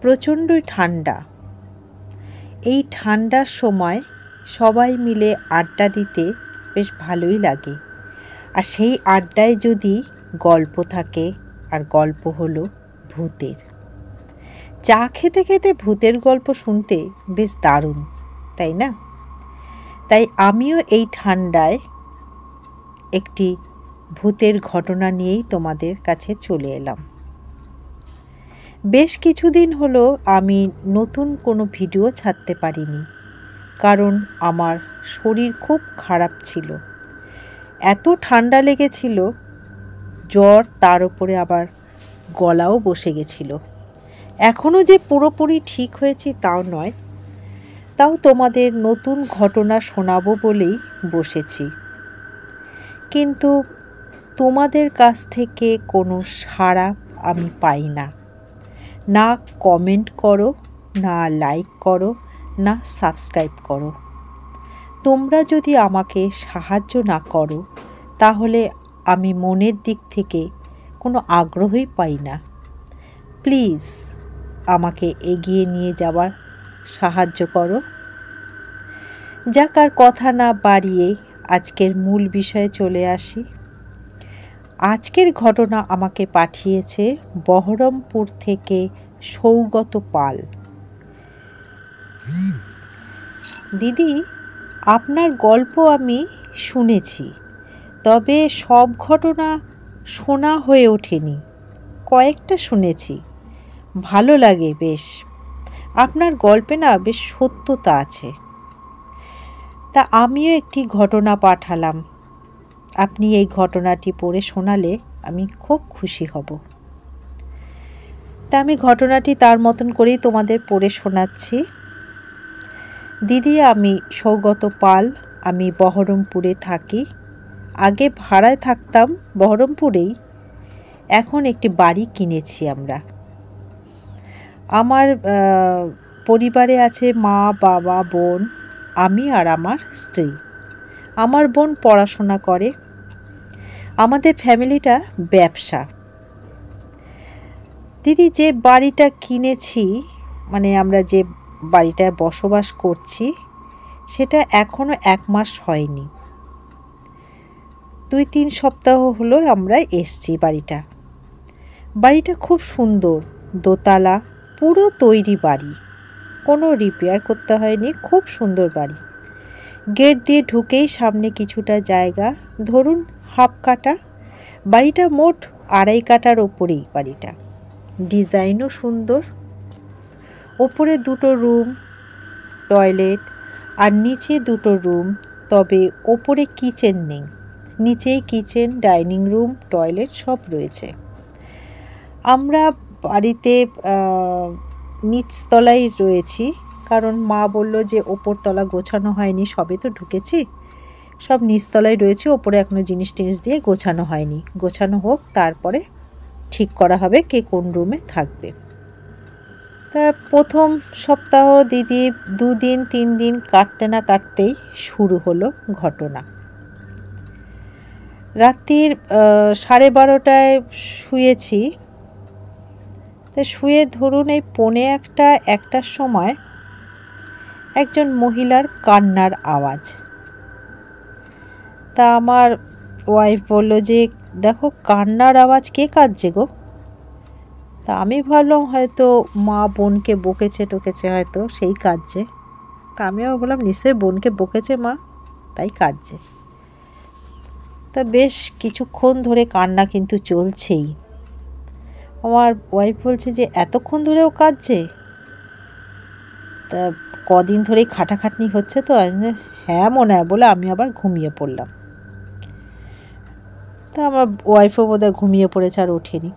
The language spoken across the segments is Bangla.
প্রচণ্ডই ঠান্ডা। এই ঠান্ডার সময় সবাই মিলে আড্ডা দিতে বেশ ভালোই লাগে। আর সেই আড্ডায় যদি গল্প থাকে, আর গল্প হলো ভূতের। চা খেতে খেতে ভূতের গল্প শুনতে বেশ দারুণ, তাই না? তাই আমিও এই ঠান্ডায় একটি ভূতের ঘটনা নিয়েই তোমাদের কাছে চলে এলাম। বেশ কিছুদিন হলো আমি নতুন কোনো ভিডিও ছাড়তে পারিনি, কারণ আমার শরীর খুব খারাপ ছিল। এত ঠান্ডা লেগেছিল, জ্বর, তার উপরে আবার গলাও বসে গেছিল। এখনও যে পুরোপুরি ঠিক হয়েছি তাও নয়, তাও তোমাদের নতুন ঘটনা শোনাবো বলেই বসেছি। কিন্তু তোমাদের কাছ থেকে কোনো সাড়া আমি পাই না। না কমেন্ট করো, না লাইক করো, না সাবস্ক্রাইব করো। তোমরা যদি আমাকে সাহায্য না করো তাহলে আমি মনের দিক থেকে কোনো আগ্রহই পাই না। প্লিজ আমাকে এগিয়ে নিয়ে যাওয়ার সাহায্য করো। যাক, আর কথা না বাড়িয়ে আজকের মূল বিষয়ে চলে আসি। আজকের ঘটনা আমাকে পাঠিয়েছে বহরমপুর থেকে সৌগত পাল। দিদি, আপনার গল্প আমি শুনেছি, তবে সব ঘটনা শোনা হয়ে ওঠেনি। কয়েকটা শুনেছি, ভালো লাগে বেশ। আপনার গল্পে না বেশ সত্যতা আছে। তা আমিও একটি ঘটনা পাঠালাম। আপনি এই ঘটনাটি পড়ে শোনালে আমি খুব খুশি হব। তা আমি ঘটনাটি তার মতন করেই তোমাদের পড়ে শোনাচ্ছি। দিদি, আমি সৌগত পাল। আমি বহরমপুরে থাকি। আগে ভাড়ায় থাকতাম বহরমপুরেই, এখন একটি বাড়ি কিনেছি আমরা। আমার পরিবারে আছে মা, বাবা, বোন, আমি আর আমার স্ত্রী। আমার বোন পড়াশোনা করে। আমাদের ফ্যামিলিটা ব্যবসা। দিদি, যে বাড়িটা কিনেছি, মানে আমরা যে বাড়িটায় বসবাস করছি, সেটা এখনও 1 মাস হয়নি। 2-3 সপ্তাহ হলো আমরা এসছি বাড়িটা খুব সুন্দর, দোতলা, পুরো তৈরি বাড়ি, কোনো রিপেয়ার করতে হয়নি। খুব সুন্দর বাড়ি। গেট দিয়ে ঢুকেই সামনে কিছুটা জায়গা, ধরুন 1/2 কাঠা। বাড়িটা মোট 2.5 কাঠার ওপরেই বাড়িটা। ডিজাইনও সুন্দর। ওপরে 2টো রুম, টয়লেট, আর নিচে 2টো রুম, তবে ওপরে কিচেন নেই। নিচেই কিচেন, ডাইনিং রুম, টয়লেট সব রয়েছে। আমরা বাড়িতে নিচতলায় রয়েছি, কারণ মা বলল যে ওপরতলা গোছানো হয়নি, সবে তো ঢুকেছি, সব নিচতলায় রয়েছে। ওপরে এখনও জিনিস টিনিস দিয়ে গোছানো হয়নি। গোছানো হোক, তারপরে ঠিক করা হবে কে কোন রুমে থাকবে। তা প্রথম সপ্তাহ দিদি 2 দিন 3 দিন কাটতে না কাটতেই শুরু হলো ঘটনা। রাত্রির 12:30টায় শুয়েছি। তো শুয়ে ধরুন এই 1:45-1টার সময় একজন মহিলার কান্নার আওয়াজ। তা আমার ওয়াইফ বলল যে, দেখো কান্নার আওয়াজ, কে কাঁদছে গো? তা আমি ভাবলাম হয়তো মা বোনকে বকেছে টকেছে, হয়তো সেই কাঁদছে। তা আমিও বললাম নিশ্চয়ই বোনকে বকেছে মা, তাই কাঁদছে। তা বেশ কিছুক্ষণ ধরে কান্না কিন্তু চলছেই। আমার ওয়াইফ বলছে যে এতক্ষণ ধরেও কাঁদছে? তা কদিন ধরেই খাটাখাটনি হচ্ছে তো? হ্যাঁ মনে হয়, বলে আমি আবার ঘুমিয়ে পড়লাম। তা আমার ওয়াইফও বোধহয় ঘুমিয়ে পড়েছে, আর ওঠেনি।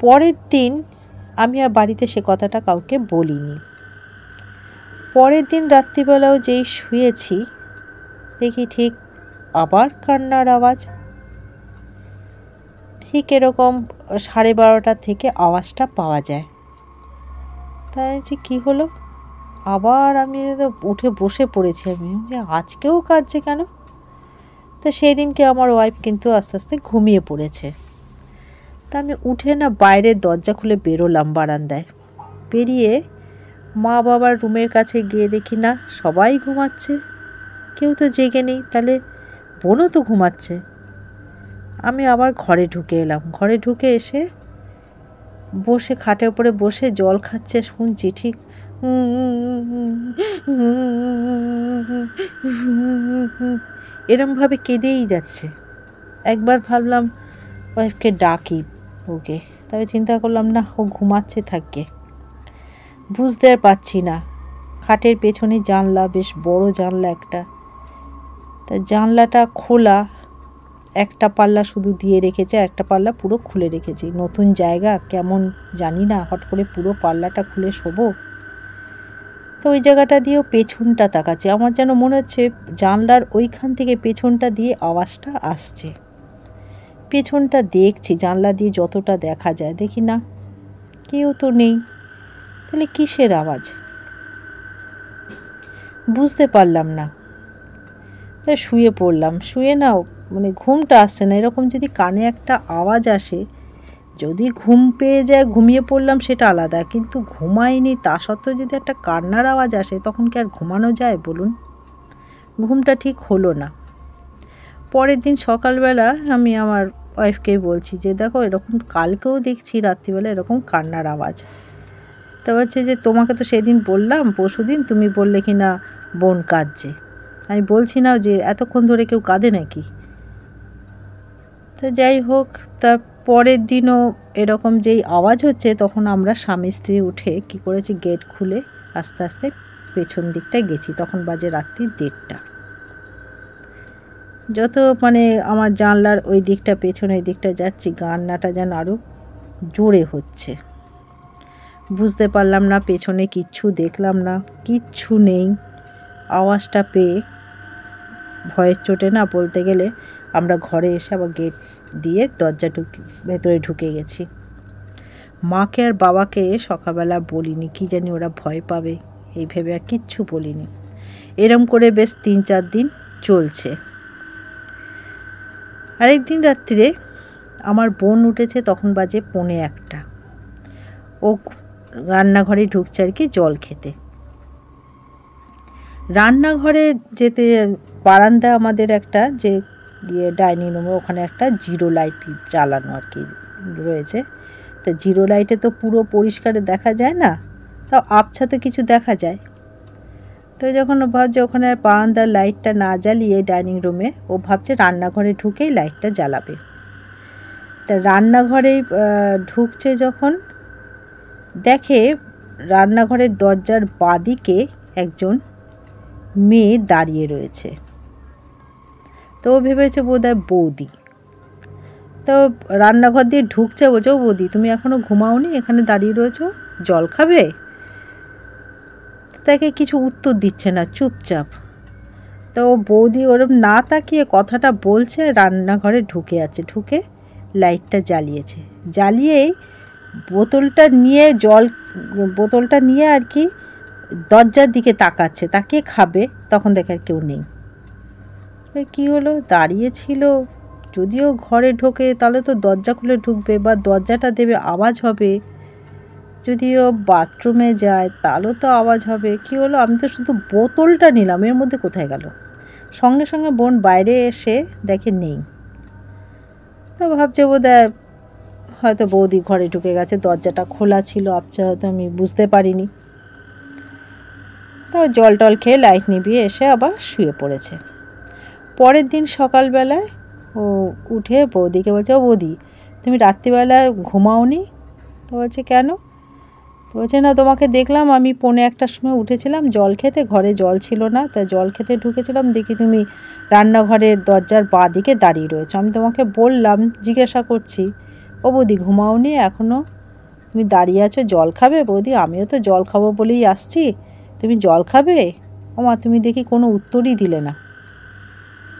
পরের দিন আমি আর বাড়িতে সে কথাটা কাউকে বলিনি। পরের দিন রাত্রিবেলাও যেই শুয়েছি, দেখি ঠিক আবার কান্নার আওয়াজ। ঠিক এরকম 12:30 থেকে আওয়াজটা পাওয়া যায়। তাই যে কী হলো, আবার আমি উঠে বসে পড়েছি। আমি যে আজকেও কাঁদছে কেন? তো সেই দিনকে আমার ওয়াইফ কিন্তু আস্তে আস্তে ঘুমিয়ে পড়েছে। তা আমি উঠে না বাইরের দরজা খুলে বেরোলাম বারান্দায়। পেরিয়ে মা বাবার রুমের কাছে গিয়ে দেখি না সবাই ঘুমাচ্ছে, কেউ তো জেগে নেই, তাহলে বোনও তো ঘুমাচ্ছে। আমি আবার ঘরে ঢুকে এলাম। ঘরে ঢুকে এসে বসে খাটের উপরে বসে জল খাচ্ছে, শুনছি ঠিক এরমভাবে কেঁদেই যাচ্ছে। একবার ভাবলাম ওয়াইফকে ডাকি ওকে, তবে চিন্তা করলাম না, ও ঘুমাচ্ছে থাকে, বুঝতে আর পারছি না। খাটের পেছনে জানলা, বেশ বড় জানলা একটা, তা জানলাটা খোলা, একটা পাল্লা শুধু দিয়ে রেখেছে, একটা পাল্লা পুরো খুলে রেখেছি। নতুন জায়গা, কেমন জানি না, হট করে পুরো পাল্লাটা খুলে শোবো। তো ওই জায়গাটা দিয়েও পেছনটা তাকাচ্ছে, আমার যেন মনে হচ্ছে জানলার ওইখান থেকে পেছনটা দিয়ে আওয়াজটা আসছে। পেছনটা দেখছি, জানলা দিয়ে যতটা দেখা যায়, দেখি না কেউ তো নেই, তাহলে কিসের আওয়াজ বুঝতে পারলাম না। তাই শুয়ে পড়লাম। শুয়ে না মানে ঘুমটা আসছে না। এরকম যদি কানে একটা আওয়াজ আসে, যদি ঘুম পেয়ে যায় ঘুমিয়ে পড়লাম সেটা আলাদা, কিন্তু ঘুমাইনি তা সত্ত্বেও যদি একটা কান্নার আওয়াজ আসে, তখন কি আর ঘুমানো যায় বলুন? ঘুমটা ঠিক হলো না। পরের দিন সকালবেলা আমি আমার ওয়াইফকেই বলছি যে দেখো, এরকম কালকেও দেখছি রাত্রিবেলা এরকম কান্নার আওয়াজ। তা বলছে যে তোমাকে তো সেদিন বললাম, পরশুদিন তুমি বললে কি না বোন কাঁদছে। আমি বলছি না যে এতক্ষণ ধরে কেউ কাঁদে নাকি। তো যাই হোক, তার পরের দিনও এরকম যেই আওয়াজ হচ্ছে, তখন আমরা স্বামী স্ত্রী উঠে কি করেছি, গেট খুলে আস্তে আস্তে পেছন দিকটায় গেছি। তখন বাজে রাত্রি 1:30। যত মানে আমার জানলার ওই দিকটা পেছনের দিকটা যাচ্ছি, কান্নাটা যেন আরও জোরে হচ্ছে। বুঝতে পারলাম না, পেছনে কিচ্ছু দেখলাম না, কিচ্ছু নেই। আওয়াজটা পেয়ে ভয়ের চোটে না বলতে গেলে আমরা ঘরে এসে আবার গেট দিয়ে দরজা ভেতরে ঢুকে গেছি। মাকে আর বাবাকে সকালবেলা বলিনি, কি জানি ওরা ভয় পাবে এই ভেবে আর কিচ্ছু বলিনি। এরম করে বেশ 3-4 দিন চলছে। আরেকদিন রাত্রিরে আমার বোন উঠেছে, তখন বাজে 1:45। ও রান্নাঘরে ঢুকছে আর কি জল খেতে। রান্নাঘরে যেতে বারান্দা আমাদের একটা যে ডাইনিং রুমে, ওখানে একটা জিরো লাইট জ্বালানো আর কি রয়েছে। তা জিরো লাইটে তো পুরো পরিষ্কারে দেখা যায় না, তাও আবছা তো কিছু দেখা যায়। তো যখন ও ভাবছে ওখানে বারান্দার লাইটটা না জ্বালিয়ে ডাইনিং রুমে, ও ভাবছে রান্নাঘরে ঢুকেই লাইটটা জ্বালাবে। তা রান্নাঘরে ঢুকছে যখন, দেখে রান্নাঘরের দরজার বাঁদিকে একজন মেয়ে দাঁড়িয়ে রয়েছে। তো ও ভেবেছে বোধহয় বৌদি। তো রান্নাঘর দিয়ে ঢুকছে, বলছে ও বৌদি তুমি এখনও ঘুমাওনি, এখানে দাঁড়িয়ে রয়েছো, জল খাবে? তাকে কিছু উত্তর দিচ্ছে না, চুপচাপ। তো বৌদি ওরম না তাকিয়ে কথাটা বলছে, রান্নাঘরে ঢুকে আছে, ঢুকে লাইটটা জ্বালিয়েছে। জ্বালিয়েই বোতলটা নিয়ে আর কি দরজার দিকে তাকাচ্ছে, তাকিয়ে খাবে। তখন দেখে আর কেউ নেই। কী হলো, দাঁড়িয়েছিল, যদিও ঘরে ঢোকে তাহলে তো দরজা খুলে ঢুকবে বা দরজাটা দেবে, আওয়াজ হবে। যদিও বাথরুমে যায় তাহলেও তো আওয়াজ হবে। কী হলো, আমি তো শুধু বোতলটা নিলাম, এর মধ্যে কোথায় গেল? সঙ্গে সঙ্গে বোন বাইরে এসে দেখে নেই। তো ভাবছে বোধহয় হয়তো বৌদি ঘরে ঢুকে গেছে, দরজাটা খোলা ছিল, আবছা হয়তো আমি বুঝতে পারিনি। তাও জল টল খেয়ে লাইট নিভিয়ে এসে আবার শুয়ে পড়েছে। পরের দিন সকালবেলায় ও উঠে বৌদিকে বলছে, ও বৌদি তুমি রাত্রিবেলায় ঘুমাওনি? তো বলছে কেন? তো বলছে না, তোমাকে দেখলাম আমি 1:45-র সময় উঠেছিলাম জল খেতে, ঘরে জল ছিল না, তা জল খেতে ঢুকেছিলাম, দেখি তুমি রান্নাঘরের দরজার বাঁ দিকে দাঁড়িয়ে রয়েছো। আমি তোমাকে বললাম, জিজ্ঞাসা করছি, ও বৌদি ঘুমাওনি এখনও, তুমি দাঁড়িয়ে আছো, জল খাবে? বৌদি আমিও তো জল খাবো বলেই আসছি, তুমি জল খাবে? ও মা, তুমি দেখি কোনো উত্তরই দিলে না।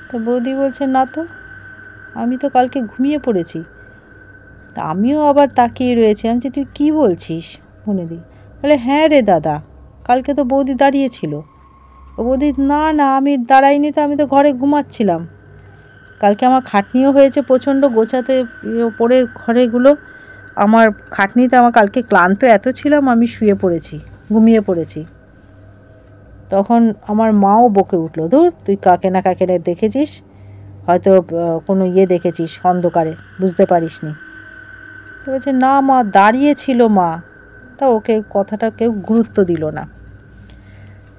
তো বৌদি বলছে না তো, আমি তো কালকে ঘুমিয়ে পড়েছি। তা আমিও আবার তাকিয়ে রয়েছি, আমি তুই কী বলছিস মনে দি? বলে হ্যাঁ রে দাদা, কালকে তো বৌদি দাঁড়িয়েছিল। ও বৌদি না না, আমি দাঁড়াইনি তো, আমি তো ঘরে ঘুমাচ্ছিলাম। কালকে আমার খাটনিও হয়েছে প্রচণ্ড, গোছাতে পড়ে ঘরেগুলো, আমার খাটনিতে আমার কালকে ক্লান্ত এত ছিলাম, আমি শুয়ে পড়েছি, ঘুমিয়ে পড়েছি। তখন আমার মাও বকে উঠলো, ধুর তুই কাকে না দেখেছিস, হয়তো কোনো দেখেছিস অন্ধকারে, বুঝতে পারিসনি। তো বলছে না মা, দাঁড়িয়ে ছিল মা। তা ওকে কথাটা কেউ গুরুত্ব দিল না।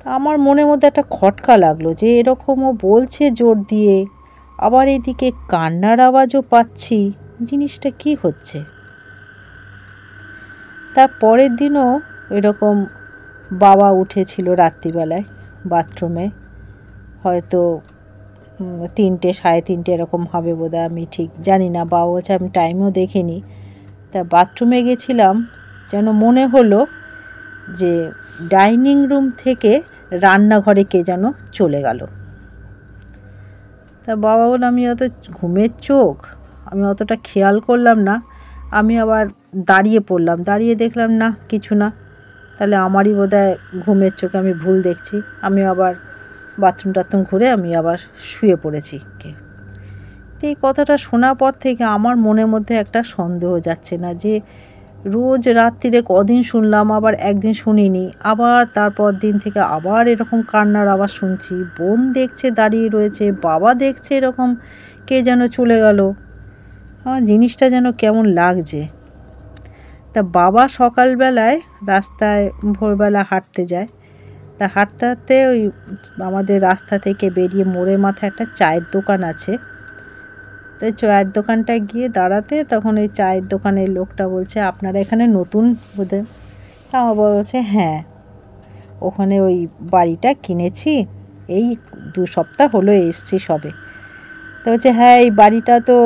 তা আমার মনের মধ্যে একটা খটকা লাগলো যে এরকমও বলছে জোর দিয়ে, আবার এদিকে কান্নার আওয়াজও পাচ্ছি, জিনিসটা কি হচ্ছে। তার পরের দিনও এরকম বাবা উঠেছিল রাত্রিবেলায় বাথরুমে, হয়তো 3টে 3:30 এরকম হবে বোধহয়, আমি ঠিক জানি না। বাবা বলছে আমি টাইমও দেখিনি। তা বাথরুমে গেছিলাম, যেন মনে হলো যে ডাইনিং রুম থেকে রান্নাঘরে কে যেন চলে গেল। তা বাবা বলল আমি অত ঘুমের চোখ, আমি অতটা খেয়াল করলাম না। আমি আবার দাঁড়িয়ে পড়লাম, দাঁড়িয়ে দেখলাম না কিছু না, তাহলে আমারই বোধহয় ঘুমের চোখে আমি ভুল দেখছি। আমি আবার বাথরুম ঘুরে আমি আবার শুয়ে পড়েছি। তো এই কথাটা শোনার পর থেকে আমার মনের মধ্যে একটা সন্দেহ যাচ্ছে না যে রোজ রাত্রিরে কদিন শুনলাম, আবার একদিন শুনিনি, আবার তারপর দিন থেকে আবার এরকম কান্নার আওয়াজ শুনছি। বোন দেখছে দাঁড়িয়ে রয়েছে, বাবা দেখছে এরকম কে যেন চলে গেল। আমার জিনিসটা যেন কেমন লাগছে। তা বাবা সকালবেলায় রাস্তায় ভোরবেলা হাঁটতে যায়। তা হাঁটতে হাঁটতে ওই আমাদের রাস্তা থেকে বেরিয়ে মোড়ের মাথায় একটা চায়ের দোকান আছে। তো চায়ের দোকানটায় গিয়ে দাঁড়াতে, তখন ওই চায়ের দোকানের লোকটা বলছে আপনারা এখানে নতুন বোধহয়। তা আমার বাবা বলছে হ্যাঁ, ওখানে ওই বাড়িটা কিনেছি, এই 2 সপ্তাহ হলো এসছি সবে। তো বলছে হ্যাঁ, এই বাড়িটা তো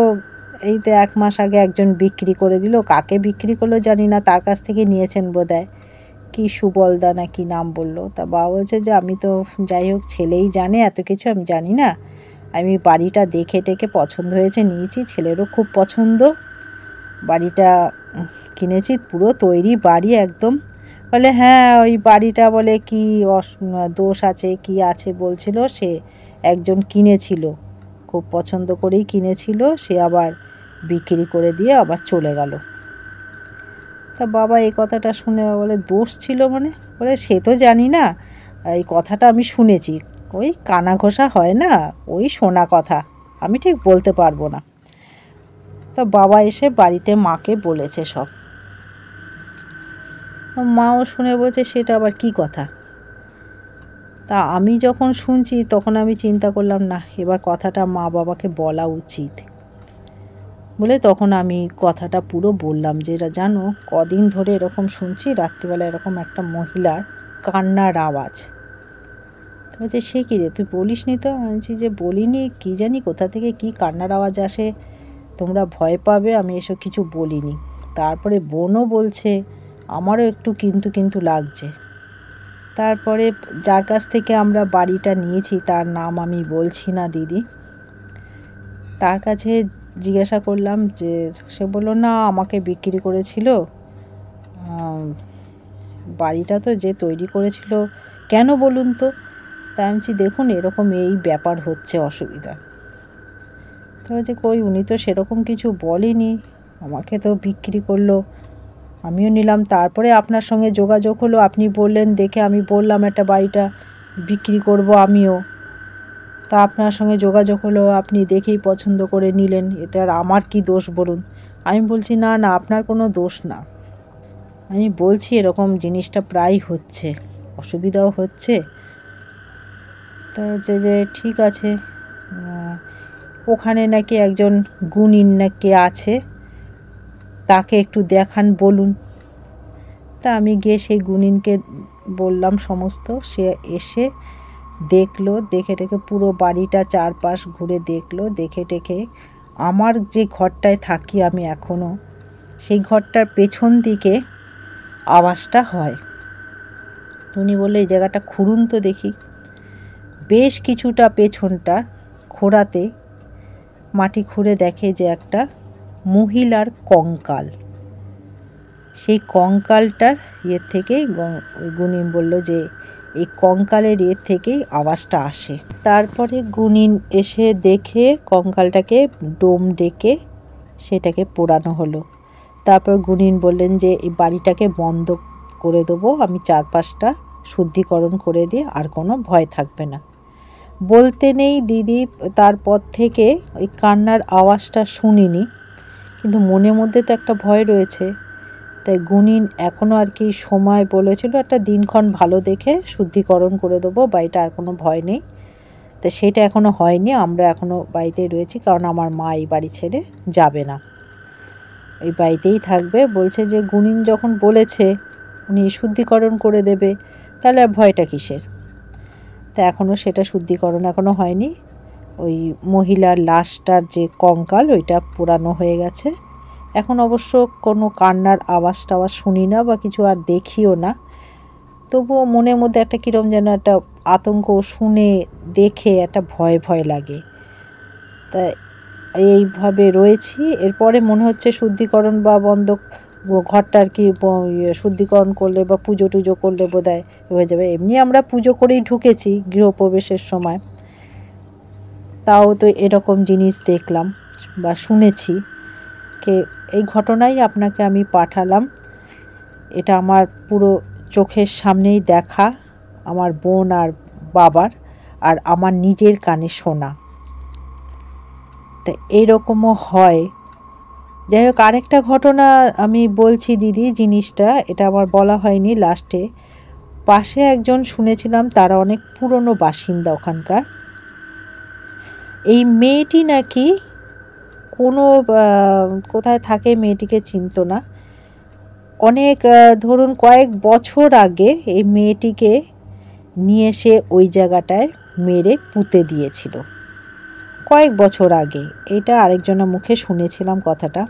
এই তো 1 মাস আগে একজন বিক্রি করে দিল, কাকে বিক্রি করলো জানি না, তার কাছ থেকে নিয়েছেন বোধহয়, কি সুবলদা না কি নাম বললো। তা বাবা বলছে যে আমি তো যাই হোক ছেলেই জানে, এত কিছু আমি জানি না, আমি বাড়িটা দেখে টেকে পছন্দ হয়েছে নিয়েছি, ছেলেরও খুব পছন্দ, বাড়িটা কিনেছি, পুরো তৈরি বাড়ি একদম। বলে হ্যাঁ, ওই বাড়িটা বলে কি দোষ আছে কি আছে বলছিল, সে একজন কিনেছিল, খুব পছন্দ করেই কিনেছিল, সে আবার বিক্রি করে দিয়ে আবার চলে গেল। তা বাবা এই কথাটা শুনে বলে দোষ ছিল মানে? বলে সে তো জানি না, এই কথাটা আমি শুনেছি, ওই কানা ঘোষা হয় না, ওই শোনা কথা, আমি ঠিক বলতে পারবো না। তা বাবা এসে বাড়িতে মাকে বলেছে সব। মাও শুনে বলছে সেটা আবার কি কথা। তা আমি যখন শুনছি তখন আমি চিন্তা করলাম না, এবার কথাটা মা বাবাকে বলা উচিত বলে তখন আমি কথাটা পুরো বললাম যে জানো কদিন ধরে এরকম শুনছি রাত্রিবেলা এরকম একটা মহিলার কান্নার আওয়াজ। তো বলছে সে কী রে, তুই বলিস নি তো? আমি বলছি যে বলিনি, কী জানি কোথা থেকে কী কান্নার আওয়াজ আসে, তোমরা ভয় পাবে, আমি এসব কিছু বলিনি। তারপরে বোনও বলছে, আমারও একটু কিন্তু লাগছে। তারপরে যার কাছ থেকে আমরা বাড়িটা নিয়েছি তার নাম আমি বলছি না দিদি, তার কাছে জিজ্ঞাসা করলাম যে, সে বললো না আমাকে বিক্রি করেছিল, বাড়িটা তো যে তৈরি করেছিল, কেন বলুন তো? তাই আমি বলছি দেখুন এরকম এই ব্যাপার হচ্ছে, অসুবিধা। তো বলছে কই, উনি তো সেরকম কিছু বলেনি, আমাকে তো বিক্রি করলো, আমিও নিলাম, তারপরে আপনার সঙ্গে যোগাযোগ হলো, আপনি বললেন দেখে আমি বললাম একটা বাড়িটা বিক্রি করব আমিও, তা আপনার সঙ্গে যোগাযোগ হলো, আপনি দেখেই পছন্দ করে নিলেন, এতে আর আমার কি দোষ বলুন? আমি বলছি না না, আপনার কোনো দোষ না, আমি বলছি এরকম জিনিসটা প্রায় হচ্ছে, অসুবিধাও হচ্ছে। তা যে ঠিক আছে, ওখানে নাকি একজন গুণিন নাকি আছে, তাকে একটু দেখান বলুন। তা আমি গিয়ে সেই গুণিনকে বললাম সমস্ত, সে এসে দেখলো, দেখে টেকে পুরো বাড়িটা চারপাশ ঘুরে দেখলো, দেখে টেকে আমার যে ঘরটায় থাকি আমি এখনও, সেই ঘরটার পেছন দিকে আওয়াজটা হয়। উনি বললো এই জায়গাটা খুঁড়ুন তো দেখি। বেশ কিছুটা পেছনটা খোঁড়াতে মাটি খুঁড়ে দেখে যে একটা মহিলার কঙ্কাল, সেই কঙ্কালটার থেকেই গুণিন বলল যে এই কঙ্কালের থেকেই আওয়াজটা আসে। তারপরে গুণিন এসে দেখে কঙ্কালটাকে ডোম ডেকে সেটাকে পোড়ানো হলো। তারপর গুনিন বললেন যে এই বাড়িটাকে বন্ধ করে দেবো, আমি 4-5টা শুদ্ধিকরণ করে দিয়ে আর কোনো ভয় থাকবে না। বলতে নেই দিদি তারপর থেকে ওই কান্নার আওয়াজটা শুনিনি, কিন্তু মনের মধ্যে তো একটা ভয় রয়েছে। তাই গুনিন এখনও আর কি সময় বলেছিল একটা দিনক্ষণ ভালো দেখে শুদ্ধিকরণ করে দেবো, বাড়িটা আর কোনো ভয় নেই। তো সেটা এখনও হয়নি, আমরা এখনও বাড়িতেই রয়েছি, কারণ আমার মা এই বাড়ি ছেড়ে যাবে না, এই বাড়িতেই থাকবে। বলছে যে গুনিন যখন বলেছে উনি শুদ্ধিকরণ করে দেবে, তাহলে আর ভয়টা কিসের। তা এখনও সেটা শুদ্ধিকরণ এখনও হয়নি। ওই মহিলার লাশটার যে কঙ্কাল ওইটা পোড়ানো হয়ে গেছে। এখন অবশ্য কোনো কান্নার আওয়াজ টাওয়াজ শুনি না বা কিছু আর দেখিও না, তবুও মনের মধ্যে একটা কীরকম যেন একটা আতঙ্ক, শুনে দেখে একটা ভয় ভয় লাগে। তা এইভাবে রয়েছি। এরপরে মনে হচ্ছে শুদ্ধিকরণ বা বন্ধ ঘরটা আর কি শুদ্ধিকরণ করলে বা পুজো টুজো করলে বোধহয় হয়ে যাবে। এমনি আমরা পুজো করেই ঢুকেছি গৃহপ্রবেশের সময়, তাও তো এরকম জিনিস দেখলাম বা শুনেছি। এই ঘটনাই আপনাকে আমি পাঠালাম। এটা আমার পুরো চোখের সামনেই দেখা, আমার বোন আর বাবার, আর আমার নিজের কানে শোনা। তা এইরকমও হয়। যাই হোক, আরেকটা ঘটনা আমি বলছি দিদি, জিনিসটা এটা আমার বলা হয়নি লাস্টে। পাশে একজন শুনেছিলাম, তারা অনেক পুরনো বাসিন্দা ওখানকার। এই মেয়েটি নাকি কোনো কোথায় থাকে মেয়েটিকে চিনত না। অনেক ধরুন কয়েক বছর আগে এই মেয়েটিকে নিয়ে এসে ওই জায়গাটায় মেরে পুঁতে দিয়েছিল, কয়েক বছর আগে। এটা আরেকজনের মুখে শুনেছিলাম কথাটা।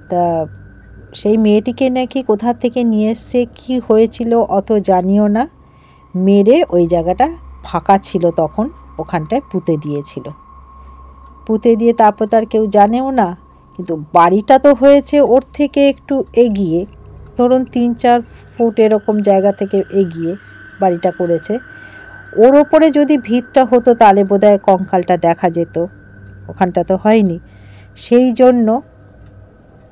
তা সেই মেয়েটিকে নাকি কোথা থেকে নিয়ে এসছে, কী হয়েছিল অত জানিও না, মেরে ওই জায়গাটা ফাঁকা ছিল তখন, ওখানটায় পুঁতে দিয়েছিল। পুঁতে দিয়ে তারপর তার কেউ জানেও না। কিন্তু বাড়িটা তো হয়েছে ওর থেকে একটু এগিয়ে, ধরুন 3-4 ফুট এরকম জায়গা থেকে এগিয়ে বাড়িটা করেছে। ওর ওপরে যদি ভিতটা হতো তাহলে বোধহয় কঙ্কালটা দেখা যেত, ওখানটা তো হয়নি। সেই জন্য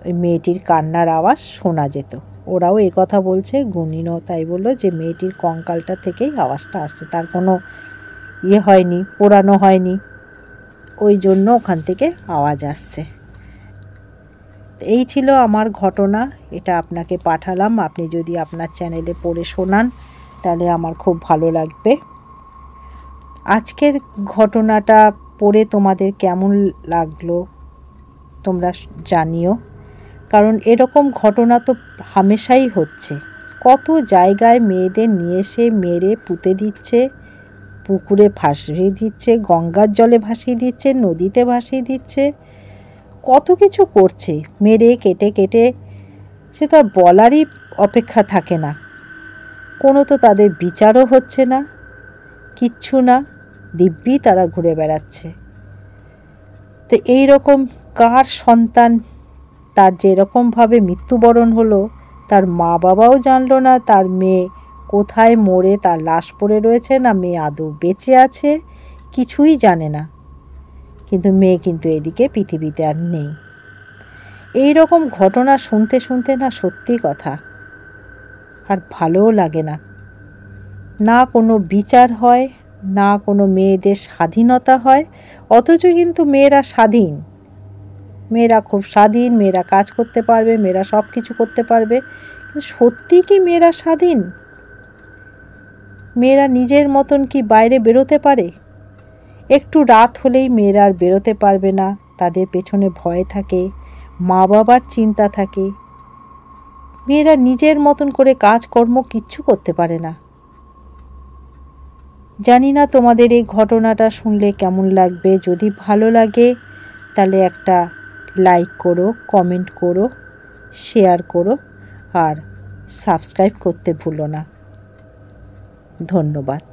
ওই মেয়েটির কান্নার আওয়াজ শোনা যেত। ওরাও এ কথা বলছে, গুনিনও তাই বললো যে মেয়েটির কঙ্কালটা থেকেই আওয়াজটা আসছে, তার কোনো হয়নি, পোড়ানো হয়নি, ওই জন্য ওখান থেকে আওয়াজ আসছে। এই ছিল আমার ঘটনা, এটা আপনাকে পাঠালাম। আপনি যদি আপনার চ্যানেলে পড়ে শোনান তাহলে আমার খুব ভালো লাগবে। আজকের ঘটনাটা পড়ে তোমাদের কেমন লাগলো তোমরা জানিও, কারণ এরকম ঘটনা তো হামেশাই হচ্ছে। কত জায়গায় মেয়েদের নিয়ে এসে মেরে পুঁতে দিচ্ছে, পুকুরে ভাসিয়ে দিচ্ছে, গঙ্গার জলে ভাসিয়ে দিচ্ছে, নদীতে ভাসিয়ে দিচ্ছে, কত কিছু করছে মেরে কেটে কেটে, সে তো আর বলারই অপেক্ষা থাকে না। কোনো তো তাদের বিচারও হচ্ছে না, কিচ্ছু না, দিব্যি তারা ঘুরে বেড়াচ্ছে। তো এই রকম কার সন্তান তার যেরকমভাবে মৃত্যুবরণ হলো, তার মা বাবাও জানলো না তার মেয়ে কোথায় মরে তার লাশ পড়ে রয়েছে, না মেয়ে আদৌ বেঁচে আছে, কিছুই জানে না। কিন্তু মেয়ে কিন্তু এদিকে পৃথিবীতে আর নেই। এই রকম ঘটনা শুনতে শুনতে না সত্যি কথা আর ভালোও লাগে না। না কোনো বিচার হয়, না কোনো মেয়েদের স্বাধীনতা হয়, অথচ কিন্তু মেয়েরা স্বাধীন, মেয়েরা খুব স্বাধীন, মেয়েরা কাজ করতে পারবে, মেয়েরা সব কিছু করতে পারবে। কিন্তু সত্যি কি মেয়েরা স্বাধীন? মেয়েরা নিজের মতন কি বাইরে বেরোতে পারে? একটু রাত হলেই মেয়েরা আর বেরোতে পারবে না, তাদের পেছনে ভয় থাকে, মা বাবার চিন্তা থাকে। মেয়েরা নিজের মতন করে কাজকর্ম কিচ্ছু করতে পারে না। জানি না তোমাদের এই ঘটনাটা শুনলে কেমন লাগবে। যদি ভালো লাগে তাহলে একটা লাইক করো, কমেন্ট করো, শেয়ার করো, আর সাবস্ক্রাইব করতে ভুলো না। ধন্যবাদ।